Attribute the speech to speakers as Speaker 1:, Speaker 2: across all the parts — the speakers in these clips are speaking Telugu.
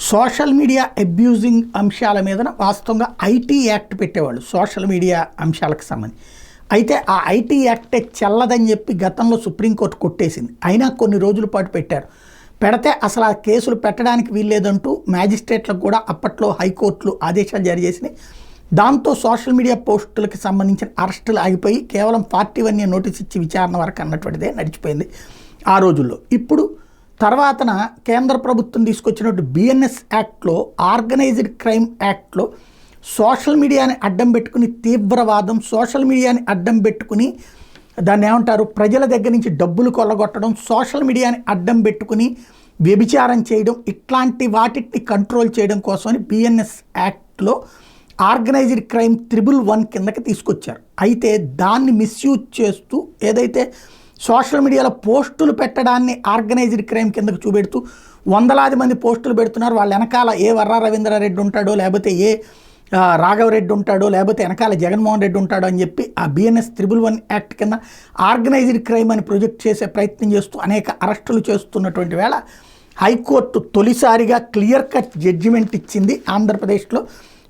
Speaker 1: సోషల్ మీడియా అబ్యూజింగ్ అంశాల మీద వాస్తవంగా ఐటీ యాక్ట్ పెట్టేవాళ్ళు సోషల్ మీడియా అంశాలకు సంబంధించి. అయితే ఆ ఐటీ యాక్టే చెల్లదని చెప్పి గతంలో సుప్రీంకోర్టు కొట్టేసింది. అయినా కొన్ని రోజుల పాటు పెట్టారు. పెడితే అసలు ఆ కేసులు పెట్టడానికి వీల్లేదంటూ మ్యాజిస్ట్రేట్లకు కూడా అప్పట్లో హైకోర్టులు ఆదేశాలు జారీ చేసినాయి. దాంతో సోషల్ మీడియా పోస్టులకు సంబంధించిన అరెస్టులు ఆగిపోయి కేవలం 41 నోటీస్ ఇచ్చి విచారణ వరకు అన్నటువంటిదే నడిచిపోయింది ఆ రోజుల్లో. ఇప్పుడు తర్వాతన కేంద్ర ప్రభుత్వం తీసుకొచ్చినట్టు బిఎన్ఎస్ యాక్ట్లో, ఆర్గనైజ్డ్ క్రైమ్ యాక్ట్లో సోషల్ మీడియాని అడ్డం పెట్టుకుని తీవ్రవాదం, సోషల్ మీడియాని అడ్డం పెట్టుకుని దాన్ని ఏమంటారు, ప్రజల దగ్గర నుంచి డబ్బులు కొల్లగొట్టడం, సోషల్ మీడియాని అడ్డం పెట్టుకుని వ్యభిచారం చేయడం, ఇట్లాంటి వాటిని కంట్రోల్ చేయడం కోసమని బిఎన్ఎస్ యాక్ట్లో ఆర్గనైజ్డ్ క్రైమ్ 111 కిందకి తీసుకొచ్చారు. అయితే దాన్ని మిస్యూజ్ చేస్తూ ఏదైతే సోషల్ మీడియాలో పోస్టులు పెట్టడాన్ని ఆర్గనైజ్డ్ క్రైమ్ కిందకు చూపెడుతూ వందలాది మంది పోస్టులు పెడుతున్నారు. వాళ్ళ వెనకాల ఏ వర్రా రవీంద్రారెడ్డి ఉంటాడో, లేకపోతే ఏ రాఘవరెడ్డి ఉంటాడో, లేకపోతే వెనకాల జగన్మోహన్ రెడ్డి ఉంటాడో అని చెప్పి ఆ బిఎన్ఎస్ 111 యాక్ట్ కింద ఆర్గనైజ్డ్ క్రైమ్ అని ప్రొజెక్ట్ చేసే ప్రయత్నం చేస్తూ అనేక అరెస్టులు చేస్తున్నటువంటి వేళ హైకోర్టు తొలిసారిగా క్లియర్ కట్ జడ్జిమెంట్ ఇచ్చింది. ఆంధ్రప్రదేశ్లో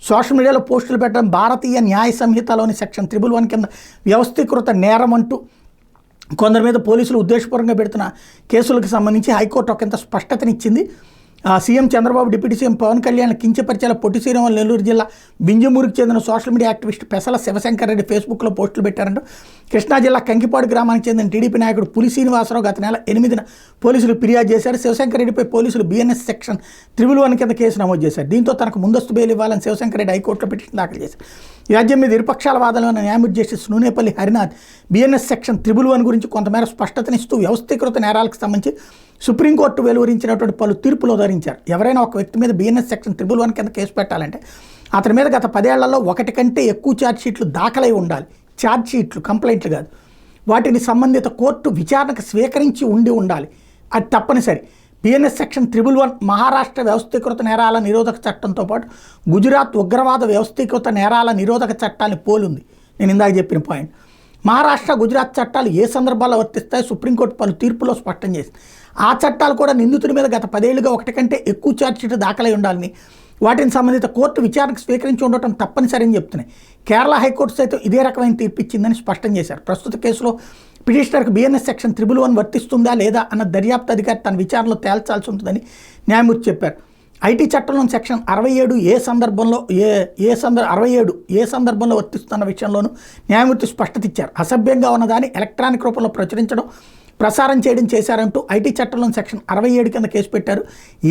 Speaker 1: సోషల్ మీడియాలో పోస్టులు పెట్టడం భారతీయ న్యాయ సంహితలోని సెక్షన్ 111 కింద వ్యవస్థీకృత నేరం అంటూ కొందరి మీద పోలీసులు ఉద్దేశపూర్వకంగా పెడుతున్న కేసులకు సంబంధించి హైకోర్టు ఒకంత స్పష్టతనిచ్చింది. CM Chandrababu, deputy CM Pawan Kalyan కించపరిచేలా పొట్టి శ్రీరాములు నెల్లూరు జిల్లా బింజమూరికి చెందిన social media activist Pesala Sivashankar Reddy ఫేస్బుక్లో పోస్టులు పెట్టారంటూ కృష్ణా జిల్లా కంకిపాడు గ్రామానికి చెందిన టీడీపీ నాయకుడు పులి శ్రీనివాసరావు గత నెల 8న పోలీసులు ఫిర్యాదు చేశారు. శివశంకర్ రెడ్డిపై పోలీసులు బిఎన్ఎస్ సెక్షన్ 111 కింద కేసు నమోదు చేశారు. దీంతో తనకు ముందస్తు బెయిల్ ఇవ్వాలని శివశంకర్ రెడ్డి హైకోర్టులో పిటిషన్ దాఖలు చేశారు. ఈ వ్యాజ్యం మీద ఇరుపక్షాల వాదనలో న్యాయమూర్తి జస్టిస్ నూనేపల్లి హరినాథ్ బిఎన్ఎస్ సెక్షన్ 111 గురించి కొంతమేర స్పష్టతనిస్తూ వ్యవస్థీకృత నేరాలకు సంబంధించి సుప్రీంకోర్టు వెలువరించినటువంటి పలు తీర్పులు ఉదహరించారు. ఎవరైనా ఒక వ్యక్తి మీద బిఎన్ఎస్ సెక్షన్ 111 కింద కేసు పెట్టాలంటే అతని మీద గత 10 ఏళ్లలో 1 కంటే ఎక్కువ ఛార్జ్షీట్లు దాఖలై ఉండాలి. ఛార్జ్షీట్లు, కంప్లైంట్లు కాదు. వాటిని సంబంధిత కోర్టు విచారణకు స్వీకరించి ఉండాలి. అది తప్పనిసరి. బిఎన్ఎస్ సెక్షన్ 111 మహారాష్ట్ర వ్యవస్థీకృత నేరాల నిరోధక చట్టంతో పాటు గుజరాత్ ఉగ్రవాద వ్యవస్థీకృత నేరాల నిరోధక చట్టాన్ని పోలుంది. నేను ఇందాక చెప్పిన పాయింట్. మహారాష్ట్ర, గుజరాత్ చట్టాలు ఏ సందర్భాల్లో వర్తిస్తాయో సుప్రీంకోర్టు పలు తీర్పులో స్పష్టం చేసింది. ఆ చట్టాలు కూడా నిందితుడి మీద గత 10 ఏళ్లుగా 1 కంటే ఎక్కువ ఛార్జ్షీట్ దాఖలై ఉండాలని, వాటిని సంబంధిత కోర్టు విచారణకు స్వీకరించి ఉండటం తప్పనిసరి అని చెప్తున్నాయి. కేరళ హైకోర్టు సైతం ఇదే రకమైన తీర్పు ఇచ్చిందని స్పష్టం చేశారు. ప్రస్తుత కేసులో పిటిషనర్కు బిఎన్ఎస్ సెక్షన్ 111 వర్తిస్తుందా లేదా అన్న దర్యాప్తు అధికారి తన విచారణలో తేల్చాల్సి ఉంటుందని న్యాయమూర్తి చెప్పారు. ఐటీ చట్టంలోని సెక్షన్ 67 ఏ సందర్భంలో వర్తిస్తున్న విషయంలోనూ న్యాయమూర్తి స్పష్టత ఇచ్చారు. అసభ్యంగా ఉన్నదాన్ని ఎలక్ట్రానిక్ రూపంలో ప్రచురించడం, ప్రసారం చేయడం చేశారంటూ ఐటీ చట్టంలోని సెక్షన్ 67 కింద కేసు పెట్టారు.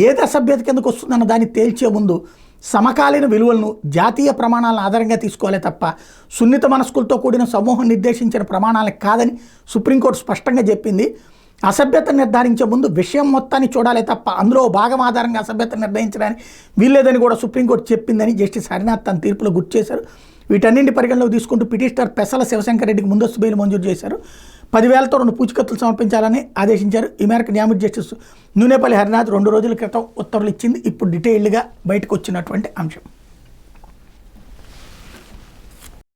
Speaker 1: ఏది అసభ్యత కిందకు వస్తుందన్న దాన్ని తేల్చే ముందు సమకాలీన విలువలను, జాతీయ ప్రమాణాలను ఆధారంగా తీసుకోవాలి తప్ప సున్నిత మనస్కులతో కూడిన సమూహం నిర్దేశించిన ప్రమాణాలకు కాదని సుప్రీంకోర్టు స్పష్టంగా చెప్పింది. అసభ్యత నిర్ధారించే ముందు విషయం మొత్తాన్ని చూడాలి తప్ప అందులో భాగం ఆధారంగా అసభ్యత నిర్ణయించడానికి వీల్లేదని కూడా సుప్రీంకోర్టు చెప్పిందని జస్టిస్ హరినాథ్ తన తీర్పులో గుర్తు చేశారు. వీటన్నింటి పరిగణలోకి తీసుకుంటూ పిటిషనర్ పెసల శివశంకర్ రెడ్డికి ముందస్తు బెయిల్ మంజూరు చేశారు. 10,000తో 2 పూచికత్తులు సమర్పించాలని ఆదేశించారు. ఈ మేరకు న్యాయమూర్తి జస్టిస్ నూనేపల్లి హరినాథ్ 2 రోజుల క్రితం ఉత్తర్వులు ఇచ్చింది. ఇప్పుడు డీటెయిల్డ్గా బయటకు వచ్చినటువంటి అంశం.